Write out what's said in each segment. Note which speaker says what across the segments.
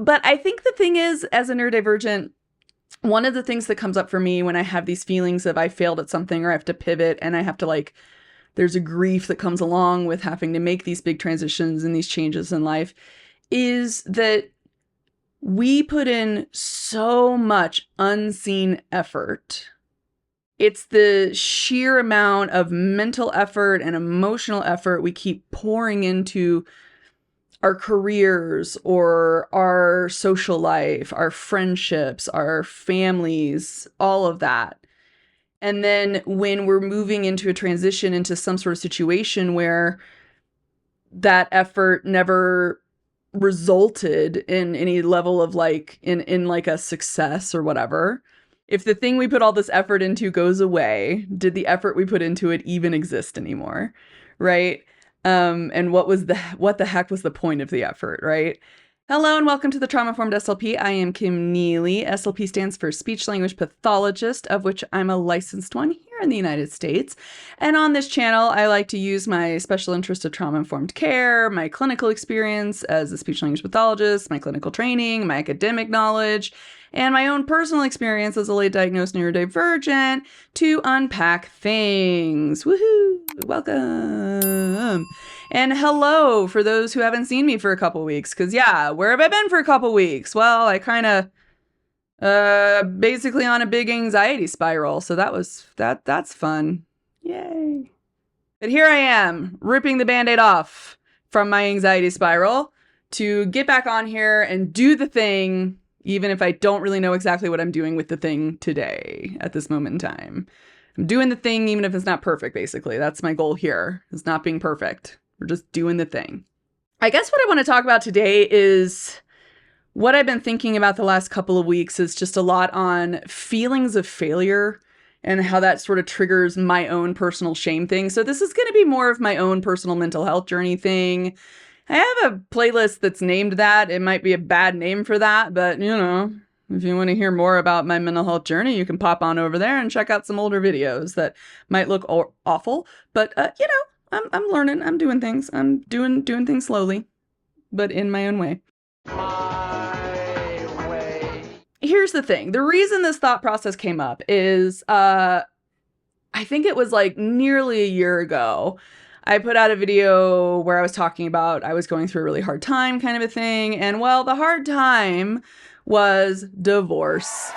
Speaker 1: But I think the thing is, as a neurodivergent, one of the things that comes up for me when I have these feelings of I failed at something or I have to pivot and I have to like, there's a grief that comes along with having to make these big transitions and these changes in life, is that we put in so much unseen effort. It's the sheer amount of mental effort and emotional effort we keep pouring into our careers or our social life, our friendships, our families, all of that. And then when we're moving into a transition into some sort of situation where that effort never resulted in any level of like in like a success or whatever, if the thing we put all this effort into goes away, did the effort we put into it even exist anymore? Right? And what the heck was the point of the effort, right? Hello and welcome to the Trauma-Informed SLP. I am Kim Neely. SLP stands for Speech Language Pathologist, of which I'm a licensed one here in the United States. And on this channel, I like to use my special interest of trauma-informed care, my clinical experience as a speech language pathologist, my clinical training, my academic knowledge, and my own personal experience as a late diagnosed neurodivergent to unpack things. Woohoo! Welcome. And hello for those who haven't seen me for a couple weeks. Because yeah, where have I been for a couple weeks? Well, I kind of basically on a big anxiety spiral. So that's fun. Yay. But here I am, ripping the Band-Aid off from my anxiety spiral to get back on here and do the thing, even if I don't really know exactly what I'm doing with the thing today at this moment in time. I'm doing the thing even if it's not perfect, basically. That's my goal here, is not being perfect. We're just doing the thing. I guess what I want to talk about today is what I've been thinking about the last couple of weeks is just a lot on feelings of failure and how that sort of triggers my own personal shame thing. So this is going to be more of my own personal mental health journey thing. I have a playlist that's named that. It might be a bad name for that, but you know, if you want to hear more about my mental health journey, you can pop on over there and check out some older videos that might look awful, but you know, I'm learning, I'm doing things. I'm doing things slowly, but in my own way. My way. Here's the thing. The reason this thought process came up is I think it was like nearly a year ago. I put out a video where I was talking about I was going through a really hard time kind of a thing. And well, the hard time was divorce.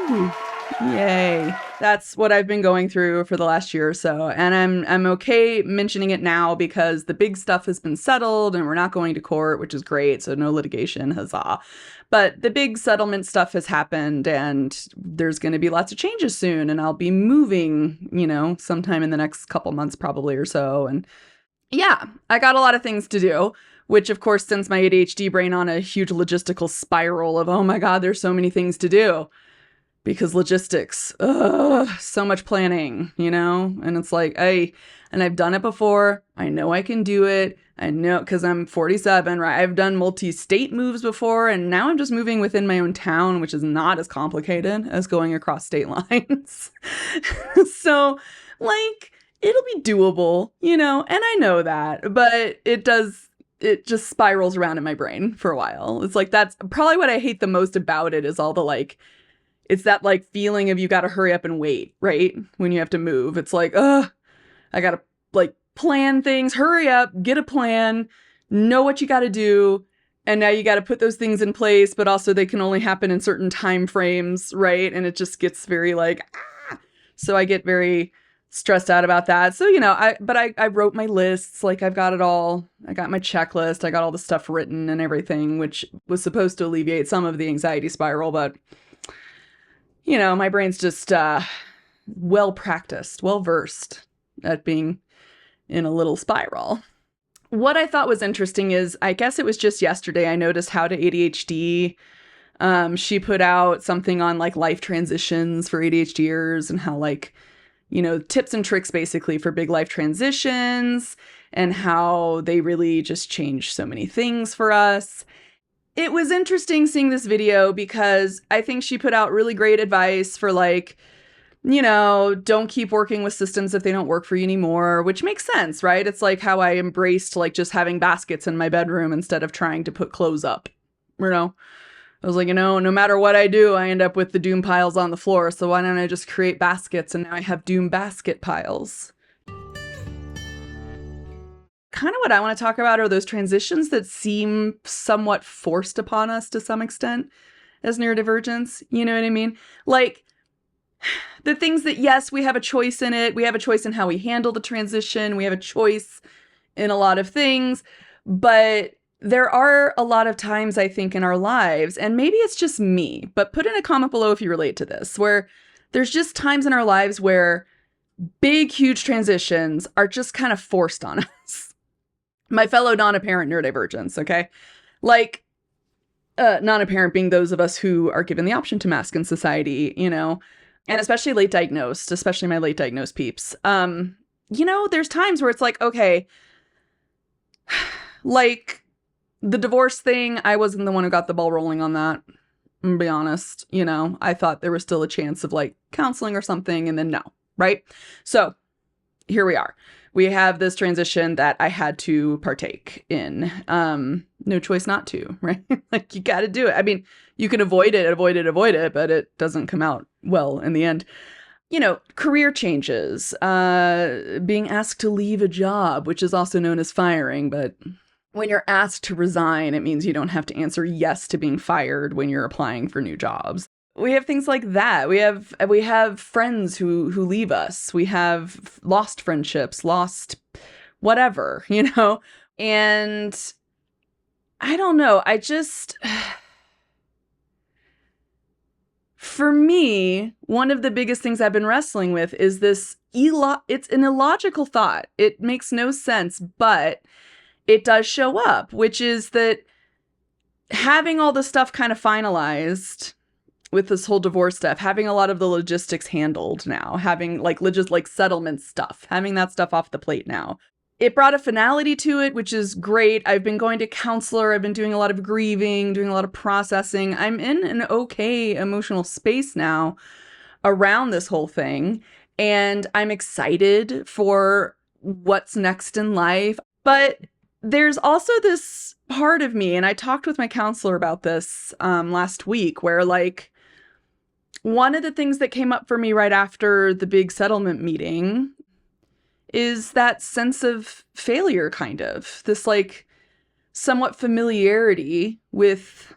Speaker 1: Woo! Yay. That's what I've been going through for the last year or so. And I'm okay mentioning it now because the big stuff has been settled and we're not going to court, which is great. So no litigation, huzzah. But the big settlement stuff has happened and there's going to be lots of changes soon. And I'll be moving, you know, sometime in the next couple months probably or so. And yeah, I got a lot of things to do, which of course sends my ADHD brain on a huge logistical spiral of, oh my God, there's so many things to do. Because logistics, so much planning, you know? And it's like, and I've done it before. I know I can do it. I know, because I'm 47, right? I've done multi-state moves before, and now I'm just moving within my own town, which is not as complicated as going across state lines. So, like, it'll be doable, you know? And I know that, but it just spirals around in my brain for a while. It's like, that's probably what I hate the most about it is all the, like, it's that like feeling of you got to hurry up and wait, right? When you have to move, it's like, I got to like plan things, hurry up, get a plan, know what you got to do. And now you got to put those things in place, but also they can only happen in certain time frames, right? And it just gets very like, So I get very stressed out about that. So, you know, I wrote my lists, like I've got it all. I got my checklist. I got all the stuff written and everything, which was supposed to alleviate some of the anxiety spiral, but you know, my brain's just well practiced, well versed at being in a little spiral. What I thought was interesting is, I guess it was just yesterday, I noticed How to ADHD. She put out something on like life transitions for ADHDers and how like, you know, tips and tricks basically for big life transitions and how they really just change so many things for us. It was interesting seeing this video because I think she put out really great advice for like, you know, don't keep working with systems if they don't work for you anymore, which makes sense, right? It's like how I embraced like just having baskets in my bedroom instead of trying to put clothes up, You know, I was like, no matter what I do, I end up with the doom piles on the floor. So why don't I just create baskets? And now I have doom basket piles. Kind of what I want to talk about are those transitions that seem somewhat forced upon us to some extent as neurodivergents. You know what I mean? Like the things that, yes, we have a choice in it. We have a choice in how we handle the transition. We have a choice in a lot of things. But there are a lot of times, I think, in our lives, and maybe it's just me, but put in a comment below if you relate to this, where there's just times in our lives where big, huge transitions are just kind of forced on us. My fellow non-apparent neurodivergents, okay? Like, non-apparent being those of us who are given the option to mask in society, and especially late diagnosed, especially my late diagnosed peeps. There's times where it's like, okay, like the divorce thing, I wasn't the one who got the ball rolling on that. I'm gonna be honest, I thought there was still a chance of like counseling or something, and then no, right? So here we are. We have this transition that I had to partake in. No choice not to, right? Like you got to do it. I mean, you can avoid it, but it doesn't come out well in the end. Career changes, being asked to leave a job, which is also known as firing. But when you're asked to resign, it means you don't have to answer yes to being fired when you're applying for new jobs. We have things like that. We have friends who leave us. We have lost friendships, lost whatever, And I don't know. For me, one of the biggest things I've been wrestling with is this it's an illogical thought. It makes no sense, but it does show up, which is that having all this stuff kind of finalized with this whole divorce stuff, having a lot of the logistics handled now, having like settlement stuff, having that stuff off the plate now. It brought a finality to it, which is great. I've been going to counselor. I've been doing a lot of grieving, doing a lot of processing. I'm in an okay emotional space now around this whole thing. And I'm excited for what's next in life. But there's also this part of me, and I talked with my counselor about this last week, where like one of the things that came up for me right after the big settlement meeting is that sense of failure, kind of this like somewhat familiarity with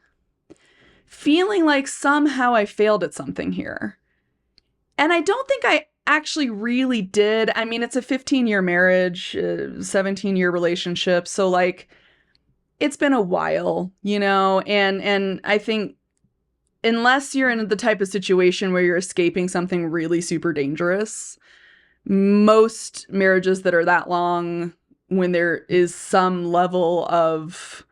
Speaker 1: feeling like somehow I failed at something here. And I don't think I actually really did. I mean, it's a 15-year marriage, 17-year relationship. So like, it's been a while, and I think unless you're in the type of situation where you're escaping something really super dangerous, most marriages that are that long, when there is some level of,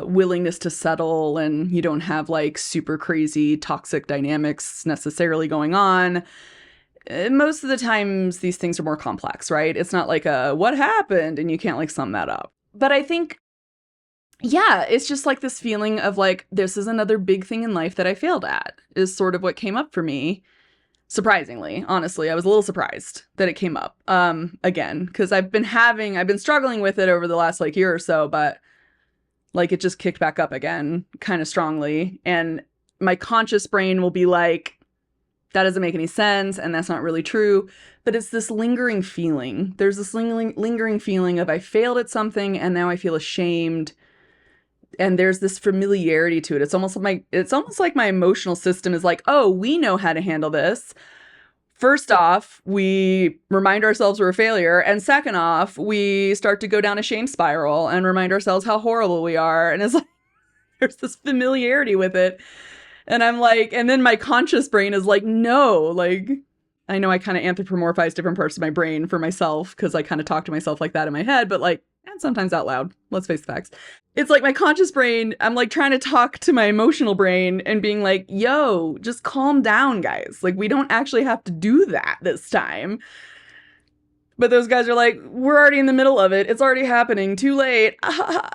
Speaker 1: willingness to settle and you don't have like super crazy toxic dynamics necessarily going on, most of the times these things are more complex, right? It's not like what happened and you can't like sum that up. But I think, yeah, it's just like this feeling of like, this is another big thing in life that I failed at, is sort of what came up for me. Surprisingly, honestly, I was a little surprised that it came up again, because I've been struggling with it over the last like year or so, but like it just kicked back up again kind of strongly. And my conscious brain will be like, that doesn't make any sense, and that's not really true. But it's this lingering feeling. There's this lingering feeling of I failed at something and now I feel ashamed. And there's this familiarity to it. It's almost like my emotional system is like, oh, we know how to handle this. First off, we remind ourselves we're a failure. And second off, we start to go down a shame spiral and remind ourselves how horrible we are. And it's like, there's this familiarity with it. And I'm like, and then my conscious brain is like, no, like, I know I kind of anthropomorphize different parts of my brain for myself because I kind of talk to myself like that in my head, but like, and sometimes out loud. Let's face the facts. It's like my conscious brain, I'm like trying to talk to my emotional brain and being like, yo, just calm down, guys. Like, we don't actually have to do that this time. But those guys are like, we're already in the middle of it. It's already happening. Too late. Oh,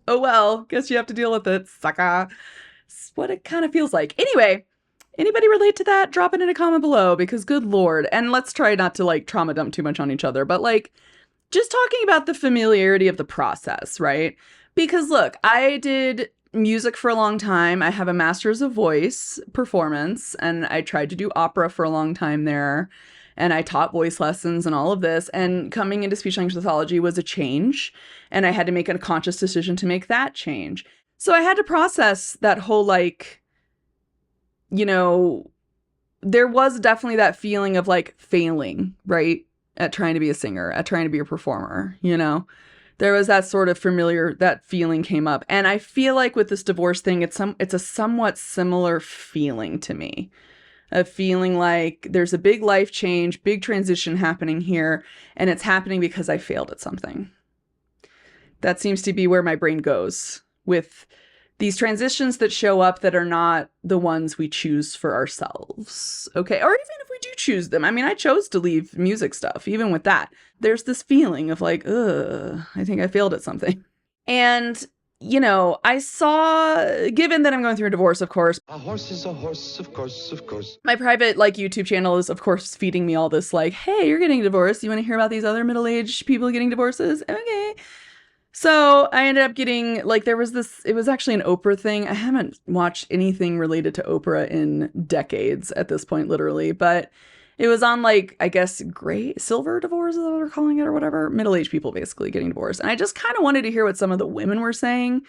Speaker 1: well, guess you have to deal with it, sucker. It's what it kind of feels like. Anyway, anybody relate to that? Drop it in a comment below, because good Lord. And let's try not to like trauma dump too much on each other. But like, just talking about the familiarity of the process, right? Because look, I did music for a long time. I have a master's of voice performance, and I tried to do opera for a long time there. And I taught voice lessons and all of this. And coming into speech language pathology was a change. And I had to make a conscious decision to make that change. So I had to process that whole, like, you know, there was definitely that feeling of like failing, right? At trying to be a singer, at trying to be a performer, you know? There was that sort of familiar, that feeling came up. And I feel like with this divorce thing, it's a somewhat similar feeling to me. A feeling like there's a big life change, big transition happening here, and it's happening because I failed at something. That seems to be where my brain goes with these transitions that show up that are not the ones we choose for ourselves. Okay. Or even if we do choose them. I mean, I chose to leave music stuff. Even with that, there's this feeling of like, I think I failed at something. And, you know, I saw, given that I'm going through a divorce, of course.
Speaker 2: A horse is a horse, of course, of course.
Speaker 1: My private, like, YouTube channel is, of course, feeding me all this, like, hey, you're getting divorced. You want to hear about these other middle-aged people getting divorces? Okay. So I ended up getting, like, there was this, it was actually an Oprah thing. I haven't watched anything related to Oprah in decades at this point, literally, but it was on, like, I guess, silver divorce is what they're calling it or whatever. Middle-aged people basically getting divorced. And I just kind of wanted to hear what some of the women were saying.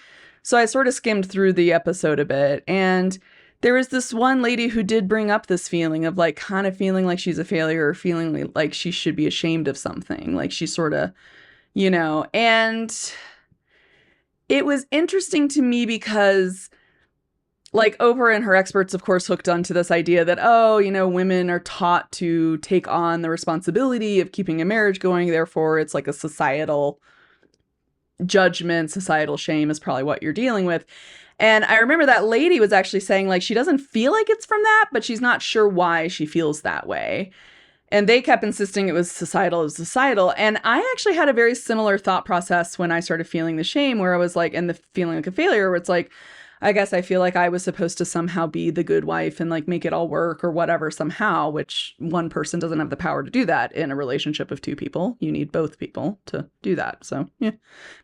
Speaker 1: So I sort of skimmed through the episode a bit. And there was this one lady who did bring up this feeling of, like, kind of feeling like she's a failure or feeling like she should be ashamed of something. Like she sort of, you know, and it was interesting to me because, like, Oprah and her experts, of course, hooked onto this idea that, oh, you know, women are taught to take on the responsibility of keeping a marriage going. Therefore, it's like a societal judgment, societal shame is probably what you're dealing with. And I remember that lady was actually saying, like, she doesn't feel like it's from that, but she's not sure why she feels that way. And they kept insisting it was societal. And I actually had a very similar thought process when I started feeling the shame, where I was like, and the feeling like a failure, where it's like, I guess I feel like I was supposed to somehow be the good wife and, like, make it all work or whatever somehow, which one person doesn't have the power to do that in a relationship of two people. You need both people to do that. So yeah,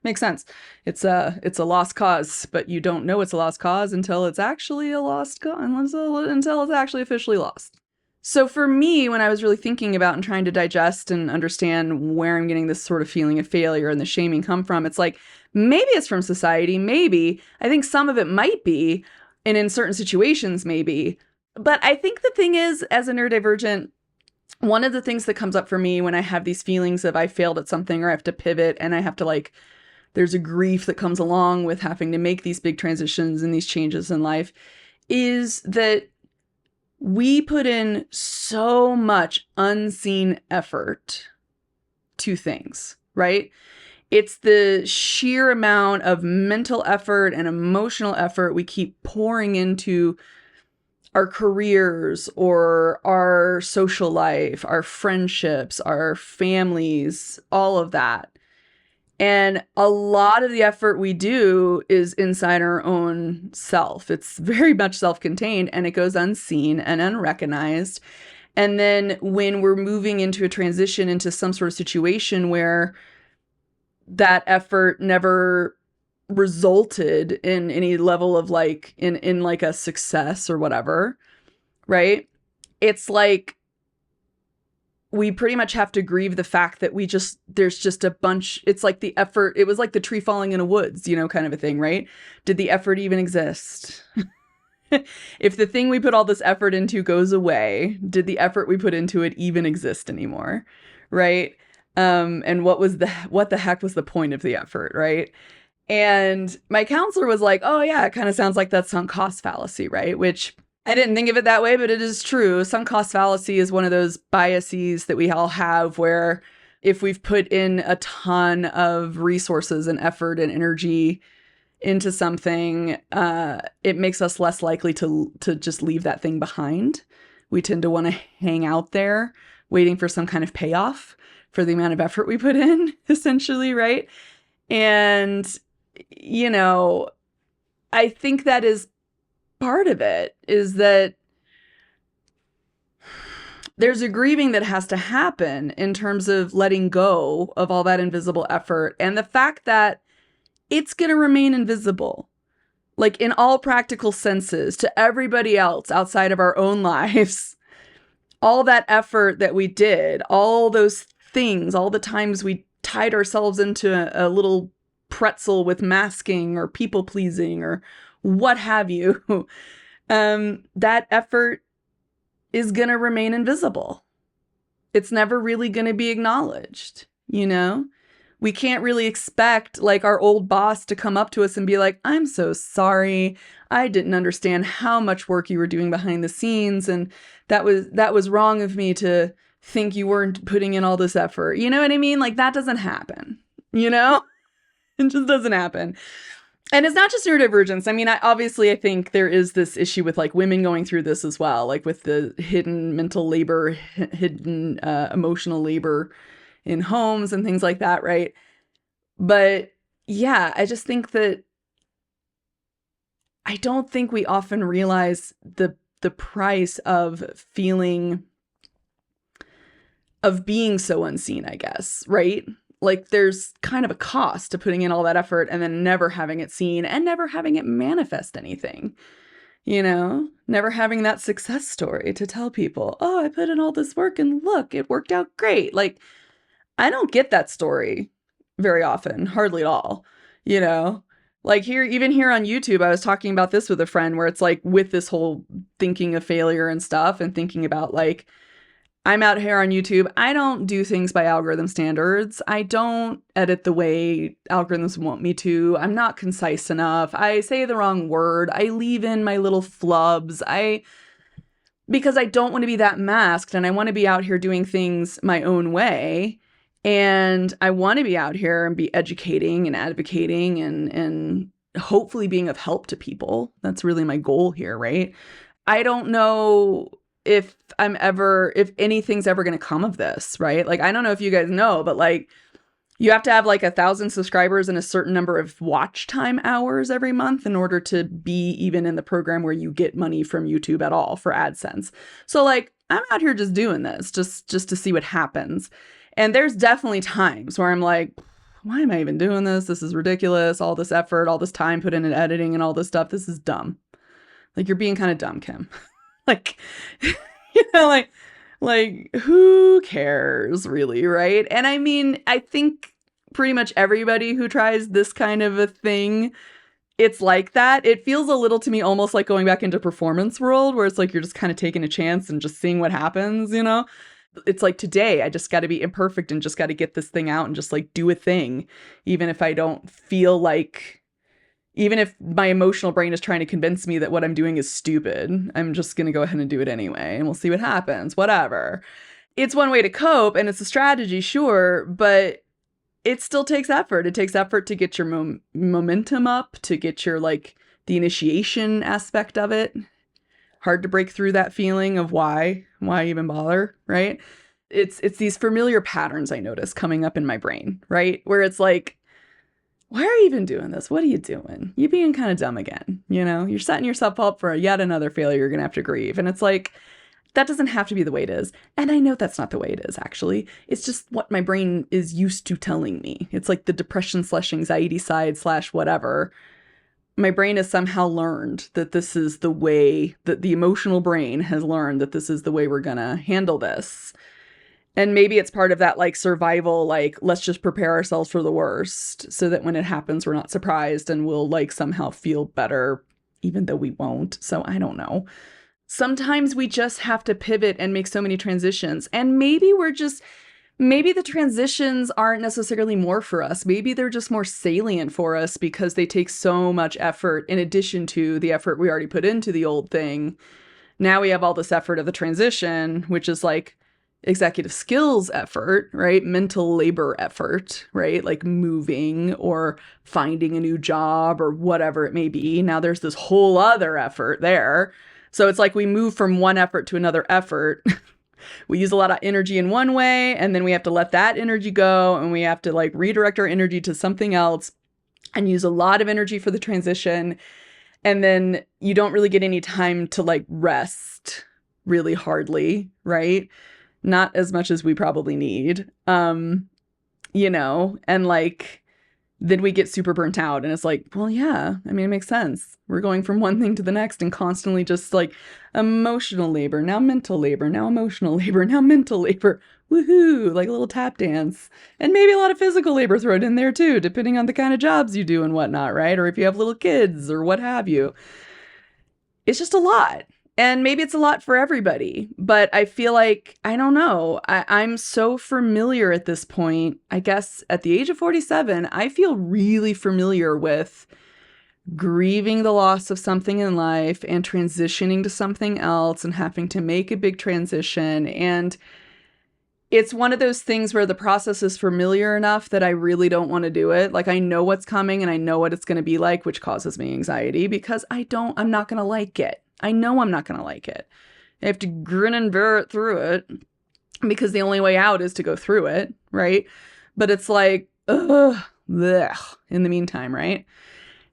Speaker 1: makes sense. It's a lost cause, but you don't know it's a lost cause until it's actually a lost cause, until it's actually officially lost. So for me, when I was really thinking about and trying to digest and understand where I'm getting this sort of feeling of failure and the shaming come from, it's like, maybe it's from society, maybe. I think some of it might be, and in certain situations, maybe. But I think the thing is, as a neurodivergent, one of the things that comes up for me when I have these feelings of I failed at something or I have to pivot and I have to, like, there's a grief that comes along with having to make these big transitions and these changes in life, is that we put in so much unseen effort to things, right? It's the sheer amount of mental effort and emotional effort we keep pouring into our careers or our social life, our friendships, our families, all of that. And a lot of the effort we do is inside our own self. It's very much self-contained and it goes unseen and unrecognized. And then when we're moving into a transition into some sort of situation where that effort never resulted in any level of, like, in like a success or whatever, right? It's like we pretty much have to grieve the fact that there's just a bunch, it's like the effort, it was like the tree falling in a woods, you know, kind of a thing, right? Did the effort even exist? If the thing we put all this effort into goes away, did the effort we put into it even exist anymore? Right? And what the heck was the point of the effort, right? And my counselor was like, oh yeah, it kind of sounds like that sunk cost fallacy, right? Which I didn't think of it that way, but it is true. Sunk cost fallacy is one of those biases that we all have where if we've put in a ton of resources and effort and energy into something, it makes us less likely to just leave that thing behind. We tend to want to hang out there waiting for some kind of payoff for the amount of effort we put in, essentially, right? And, you know, I think that is part of it, is that there's a grieving that has to happen in terms of letting go of all that invisible effort and the fact that it's going to remain invisible, like in all practical senses to everybody else outside of our own lives. All that effort that we did, all those things, all the times we tied ourselves into a little pretzel with masking or people pleasing or what have you, that effort is going to remain invisible. It's never really going to be acknowledged, you know? We can't really expect like our old boss to come up to us and be like, I'm so sorry. I didn't understand how much work you were doing behind the scenes. And that was wrong of me to think you weren't putting in all this effort. You know what I mean? Like that doesn't happen, you know? It just doesn't happen. And it's not just neurodivergence. I mean, I think there is this issue with like women going through this as well, like with the hidden mental labor, hidden emotional labor in homes and things like that, right? But yeah, I just think that I don't think we often realize the price of being so unseen, I guess, right? Like there's kind of a cost to putting in all that effort and then never having it seen and never having it manifest anything, you know, never having that success story to tell people, oh, I put in all this work and look, it worked out great. Like I don't get that story very often, hardly at all, you know, like even here on YouTube, I was talking about this with a friend where it's like with this whole thinking of failure and stuff and thinking about like, I'm out here on YouTube. I don't do things by algorithm standards. I don't edit the way algorithms want me to. I'm not concise enough. I say the wrong word. I leave in my little flubs. Because I don't want to be that masked and I want to be out here doing things my own way. And I want to be out here and be educating and advocating and hopefully being of help to people. That's really my goal here, right? I don't know if anything's ever going to come of this, right? Like, I don't know if you guys know, but like, you have to have like 1,000 subscribers and a certain number of watch time hours every month in order to be even in the program where you get money from YouTube at all for AdSense. So like, I'm out here just doing this just to see what happens. And there's definitely times where I'm like, why am I even doing this? This is ridiculous. All this effort, all this time put in editing and all this stuff. This is dumb. Like, you're being kind of dumb, Kim. Like, you know, like who cares really, right? And I mean, I think pretty much everybody who tries this kind of a thing, it's like that. It feels a little to me almost like going back into performance world where it's like you're just kind of taking a chance and just seeing what happens, you know? It's like today, I just got to be imperfect and just got to get this thing out and just like do a thing, even if I don't feel like, even if my emotional brain is trying to convince me that what I'm doing is stupid, I'm just going to go ahead and do it anyway, and we'll see what happens, whatever. It's one way to cope, and it's a strategy, sure, but it still takes effort. It takes effort to get your momentum up, to get your, like, the initiation aspect of it. Hard to break through that feeling of why even bother, right? It's these familiar patterns I notice coming up in my brain, right? Where it's like, why are you even doing this? What are you doing? You're being kind of dumb again. You know, you're setting yourself up for yet another failure you're going to have to grieve. And it's like, that doesn't have to be the way it is. And I know that's not the way it is, actually. It's just what my brain is used to telling me. It's like the depression/anxiety side/ whatever. My brain has somehow learned that this is the way, that the emotional brain has learned that this is the way we're going to handle this. And maybe it's part of that like survival, like, let's just prepare ourselves for the worst so that when it happens, we're not surprised and we'll like somehow feel better, even though we won't. So I don't know. Sometimes we just have to pivot and make so many transitions. And maybe the transitions aren't necessarily more for us. Maybe they're just more salient for us because they take so much effort in addition to the effort we already put into the old thing. Now we have all this effort of the transition, which is like executive skills effort, right? Mental labor effort, right? Like moving or finding a new job or whatever it may be. Now there's this whole other effort there. So it's like we move from one effort to another effort. We use a lot of energy in one way, and then we have to let that energy go, and we have to like redirect our energy to something else and use a lot of energy for the transition. And then you don't really get any time to like rest really hardly, right? Not as much as we probably need. You know, and like then we get super burnt out and it's like, well, yeah, I mean, it makes sense. We're going from one thing to the next and constantly just like emotional labor, now mental labor, now emotional labor, now mental labor. Woohoo, like a little tap dance. And maybe a lot of physical labor thrown in there too, depending on the kind of jobs you do and whatnot, right? Or if you have little kids or what have you. It's just a lot. And maybe it's a lot for everybody, but I feel like, I don't know, I'm so familiar at this point. I guess at the age of 47, I feel really familiar with grieving the loss of something in life and transitioning to something else and having to make a big transition. And it's one of those things where the process is familiar enough that I really don't want to do it. Like I know what's coming and I know what it's going to be like, which causes me anxiety because I'm not going to like it. I know I'm not going to like it. I have to grin and bear it through it because the only way out is to go through it, right? But it's like, ugh, blech, in the meantime, right?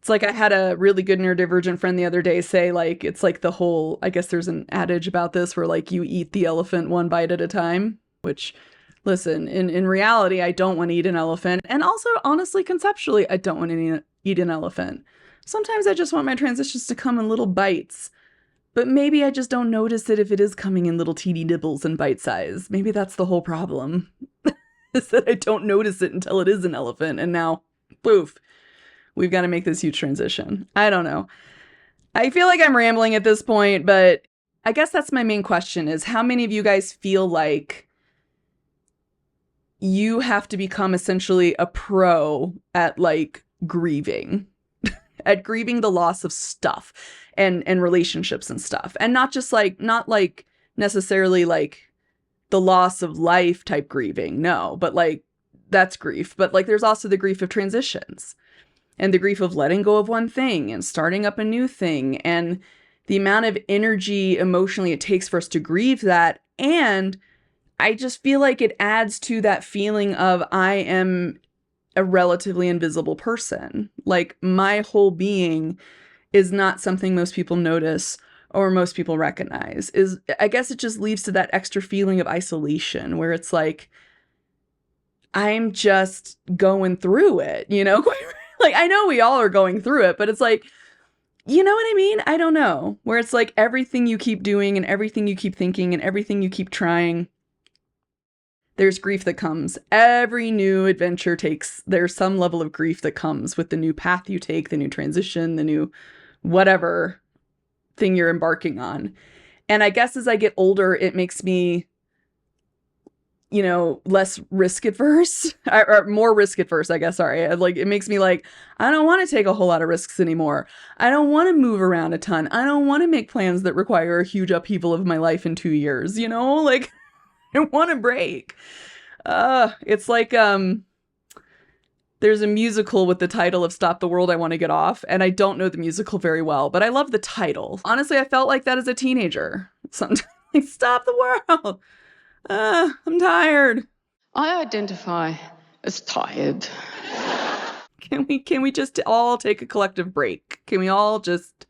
Speaker 1: It's like I had a really good neurodivergent friend the other day say, like, it's like the whole, I guess there's an adage about this where like you eat the elephant one bite at a time, which, listen, in reality, I don't want to eat an elephant. And also, honestly, conceptually, I don't want to eat an elephant. Sometimes I just want my transitions to come in little bites. But maybe I just don't notice it if it is coming in little teeny nibbles and bite size. Maybe that's the whole problem. Is that I don't notice it until it is an elephant. And now, poof, we've got to make this huge transition. I don't know. I feel like I'm rambling at this point, but I guess that's my main question is how many of you guys feel like you have to become essentially a pro at like grieving? At grieving the loss of stuff and relationships and stuff. And not necessarily like the loss of life type grieving. No, but like that's grief. But like there's also the grief of transitions and the grief of letting go of one thing and starting up a new thing and the amount of energy emotionally it takes for us to grieve that. And I just feel like it adds to that feeling of I am a relatively invisible person. Like my whole being is not something most people notice or most people recognize. I guess it just leads to that extra feeling of isolation where it's like, I'm just going through it, you know? Like, I know we all are going through it, but it's like, you know what I mean? I don't know. Where it's like everything you keep doing and everything you keep thinking and everything you keep trying, there's grief that comes. Every new adventure there's some level of grief that comes with the new path you take, the new transition, the new whatever thing you're embarking on. And I guess as I get older, it makes me, you know, less risk adverse or more risk adverse, I guess. Sorry. Like it makes me like, I don't want to take a whole lot of risks anymore. I don't want to move around a ton. I don't want to make plans that require a huge upheaval of my life in 2 years, you know, like I want a break. It's like, there's a musical with the title of Stop the World, I Want to Get Off. And I don't know the musical very well, but I love the title. Honestly, I felt like that as a teenager. Sometimes, like, stop the world. I'm tired.
Speaker 3: I identify as tired.
Speaker 1: Can we just all take a collective break? Can we all just,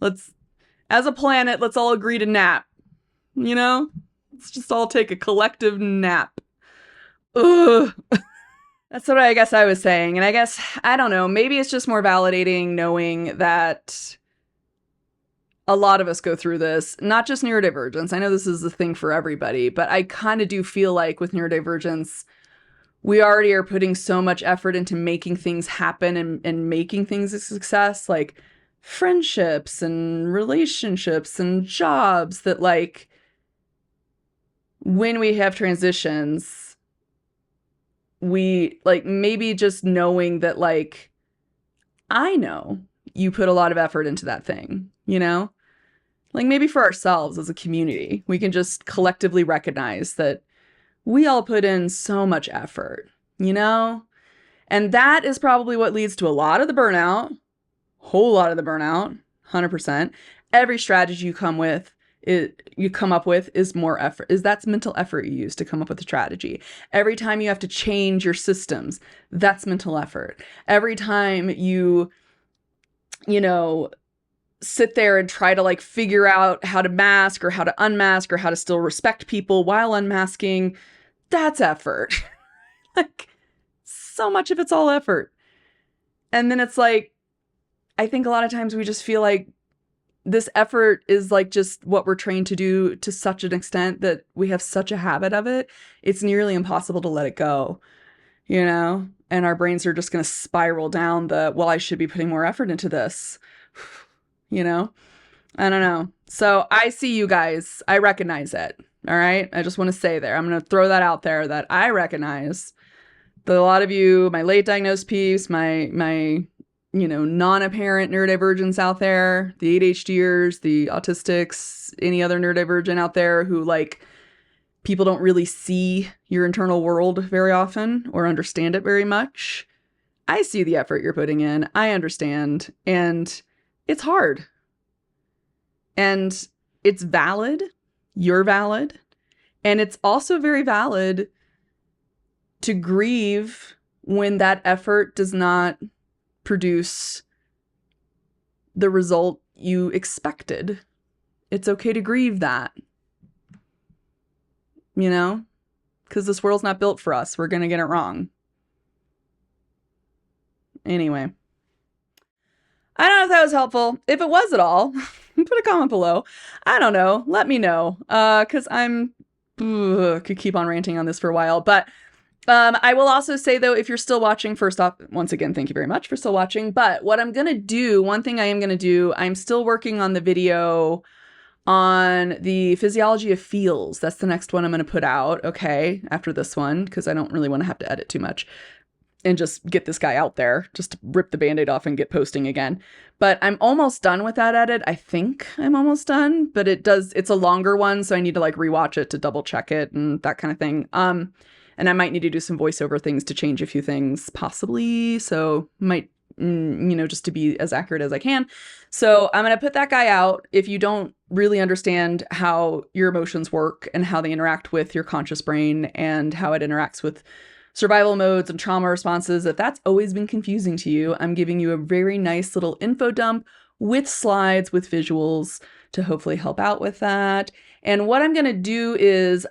Speaker 1: as a planet, let's all agree to nap. You know? Let's just all take a collective nap. Ugh. That's what I guess I was saying. And I guess, I don't know, maybe it's just more validating knowing that a lot of us go through this, not just neurodivergence. I know this is the thing for everybody, but I kind of do feel like with neurodivergence, we already are putting so much effort into making things happen and making things a success, like friendships and relationships and jobs that like, when we have transitions, we like maybe just knowing that like, I know you put a lot of effort into that thing, you know? Like maybe for ourselves as a community, we can just collectively recognize that we all put in so much effort, you know? And that is probably what leads to a lot of the burnout, whole lot of the burnout, 100%. Every strategy you come up with is more effort. That's mental effort you use to come up with a strategy. Every time you have to change your systems, that's mental effort. Every time you sit there and try to like figure out how to mask or how to unmask or how to still respect people while unmasking, that's effort. Like, so much of it's all effort. And then it's like, I think a lot of times we just feel like this effort is like just what we're trained to do to such an extent that we have such a habit of it. It's nearly impossible to let it go, you know? And our brains are just going to spiral down the, well, I should be putting more effort into this, you know? I don't know. So I see you guys. I recognize it. All right. I just want to say there, I'm going to throw that out there that I recognize that a lot of you, my late diagnosed peeps, my non-apparent neurodivergents out there, the ADHDers, the autistics, any other neurodivergent out there who like people don't really see your internal world very often or understand it very much. I see the effort you're putting in. I understand. And it's hard. And it's valid. You're valid. And it's also very valid to grieve when that effort does not produce the result you expected. It's okay to grieve that, you know, because this world's not built for us. We're going to get it wrong. Anyway, I don't know if that was helpful. If it was at all, put a comment below. I don't know. Let me know, because could keep on ranting on this for a while, but I will also say, though, if you're still watching, first off, once again, thank you very much for still watching. But what I'm going to do, one thing I am going to do, I'm still working on the video on the physiology of feels. That's the next one I'm going to put out, okay, after this one, because I don't really want to have to edit too much and just get this guy out there, just to rip the Band-Aid off and get posting again. But I'm almost done with that edit. I think I'm almost done, but it's a longer one, so I need to like rewatch it to double check it and that kind of thing. And I might need to do some voiceover things to change a few things, possibly. So might, just to be as accurate as I can. So I'm going to put that guy out. If you don't really understand how your emotions work and how they interact with your conscious brain and how it interacts with survival modes and trauma responses, if that's always been confusing to you, I'm giving you a very nice little info dump with slides, with visuals to hopefully help out with that. And what I'm going to do is,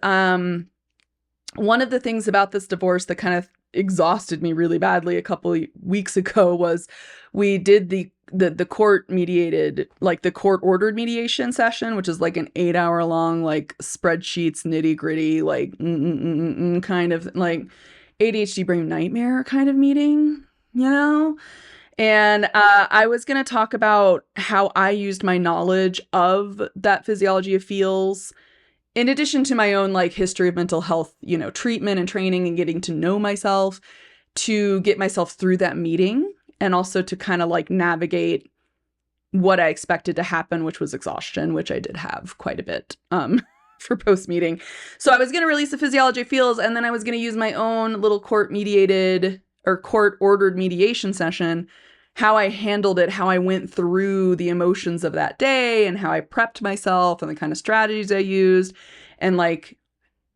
Speaker 1: one of the things about this divorce that kind of exhausted me really badly a couple weeks ago was we did the court mediated, like the court ordered mediation session, which is like an 8-hour long, like spreadsheets, nitty gritty, like kind of like ADHD brain nightmare kind of meeting, you know? And I was going to talk about how I used my knowledge of that physiology of feels in addition to my own like history of mental health, treatment and training and getting to know myself, to get myself through that meeting and also to kind of like navigate what I expected to happen, which was exhaustion, which I did have quite a bit for post-meeting. So I was going to release the physiology of feels, and then I was going to use my own little court-mediated or court-ordered mediation session, how I handled it, how I went through the emotions of that day and how I prepped myself and the kind of strategies I used and like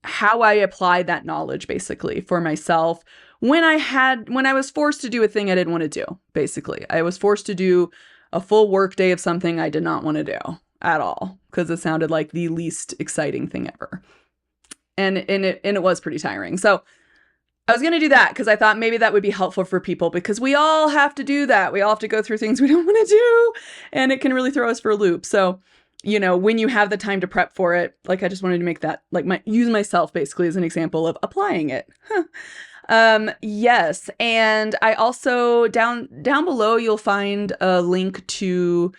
Speaker 1: how I applied that knowledge basically for myself when I was forced to do a thing I didn't want to do. Basically, I was forced to do a full work day of something I did not want to do at all because it sounded like the least exciting thing ever. And it was pretty tiring. So I was going to do that because I thought maybe that would be helpful for people because we all have to do that. We all have to go through things we don't want to do, and it can really throw us for a loop. So, when you have the time to prep for it, like I just wanted to make that, like use myself basically as an example of applying it. Yes. And I also down below, you'll find a link to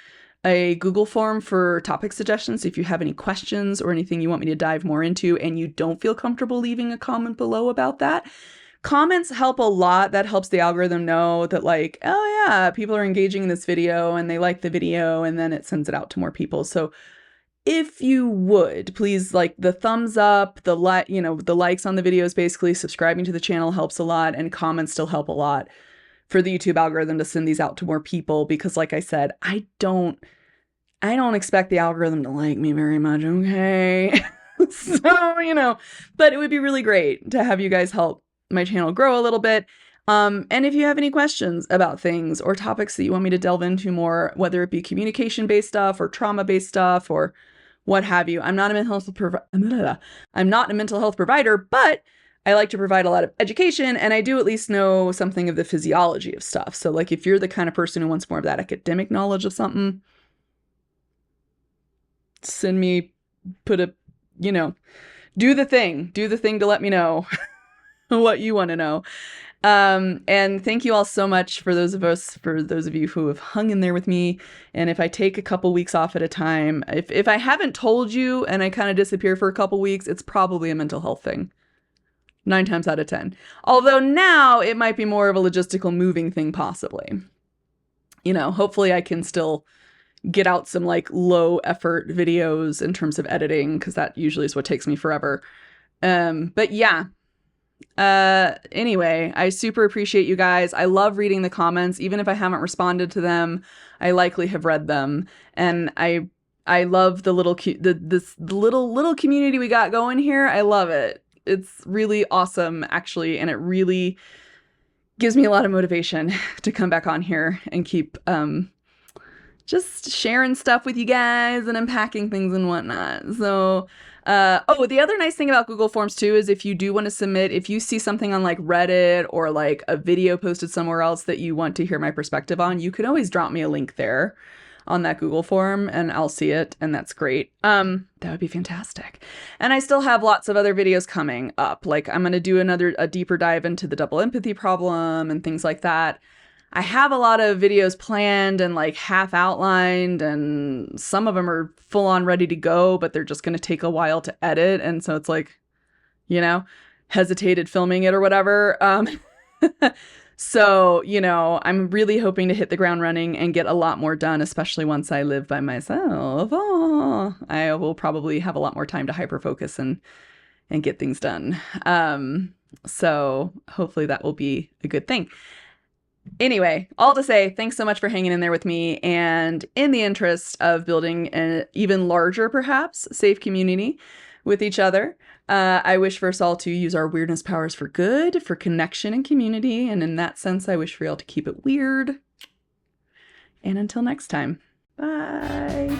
Speaker 1: a Google form for topic suggestions. If you have any questions or anything you want me to dive more into and you don't feel comfortable leaving a comment below about that, comments help a lot. That helps the algorithm know that like, oh yeah, people are engaging in this video and they like the video, and then it sends it out to more people. So if you would, please like the thumbs up, the likes on the videos, basically subscribing to the channel helps a lot, and comments still help a lot for the YouTube algorithm to send these out to more people because like I said, I don't expect the algorithm to like me very much, okay? So, but it would be really great to have you guys help my channel grow a little bit. And if you have any questions about things or topics that you want me to delve into more, whether it be communication-based stuff or trauma-based stuff or what have you, I'm not a mental health provider, but I like to provide a lot of education, and I do at least know something of the physiology of stuff. So like if you're the kind of person who wants more of that academic knowledge of something, send me, do the thing to let me know what you want to know. And thank you all so much for those of you who have hung in there with me. And if I take a couple weeks off at a time, if I haven't told you and I kind of disappear for a couple weeks, it's probably a mental health thing. 9 times out of 10. Although now it might be more of a logistical moving thing, possibly. Hopefully I can still get out some like low effort videos in terms of editing, because that usually is what takes me forever. But yeah. Anyway, I super appreciate you guys. I love reading the comments. Even if I haven't responded to them, I likely have read them. And I love the little little community we got going here. I love it. It's really awesome, actually, and it really gives me a lot of motivation to come back on here and keep just sharing stuff with you guys and unpacking things and whatnot. So, the other nice thing about Google Forms too is if you do want to submit, if you see something on like Reddit or like a video posted somewhere else that you want to hear my perspective on, you can always drop me a link there on that Google form and I'll see it, and that's great. That would be fantastic. And I still have lots of other videos coming up. Like I'm going to do a deeper dive into the double empathy problem and things like that. I have a lot of videos planned and like half outlined, and some of them are full on ready to go, but they're just going to take a while to edit. And so it's like, hesitated filming it or whatever. So, I'm really hoping to hit the ground running and get a lot more done, especially once I live by myself. I will probably have a lot more time to hyper-focus and get things done. So hopefully that will be a good thing. Anyway, all to say, thanks so much for hanging in there with me. And in the interest of building an even larger, perhaps, safe community with each other, I wish for us all to use our weirdness powers for good, for connection and community. And in that sense, I wish for y'all to keep it weird. And until next time, bye.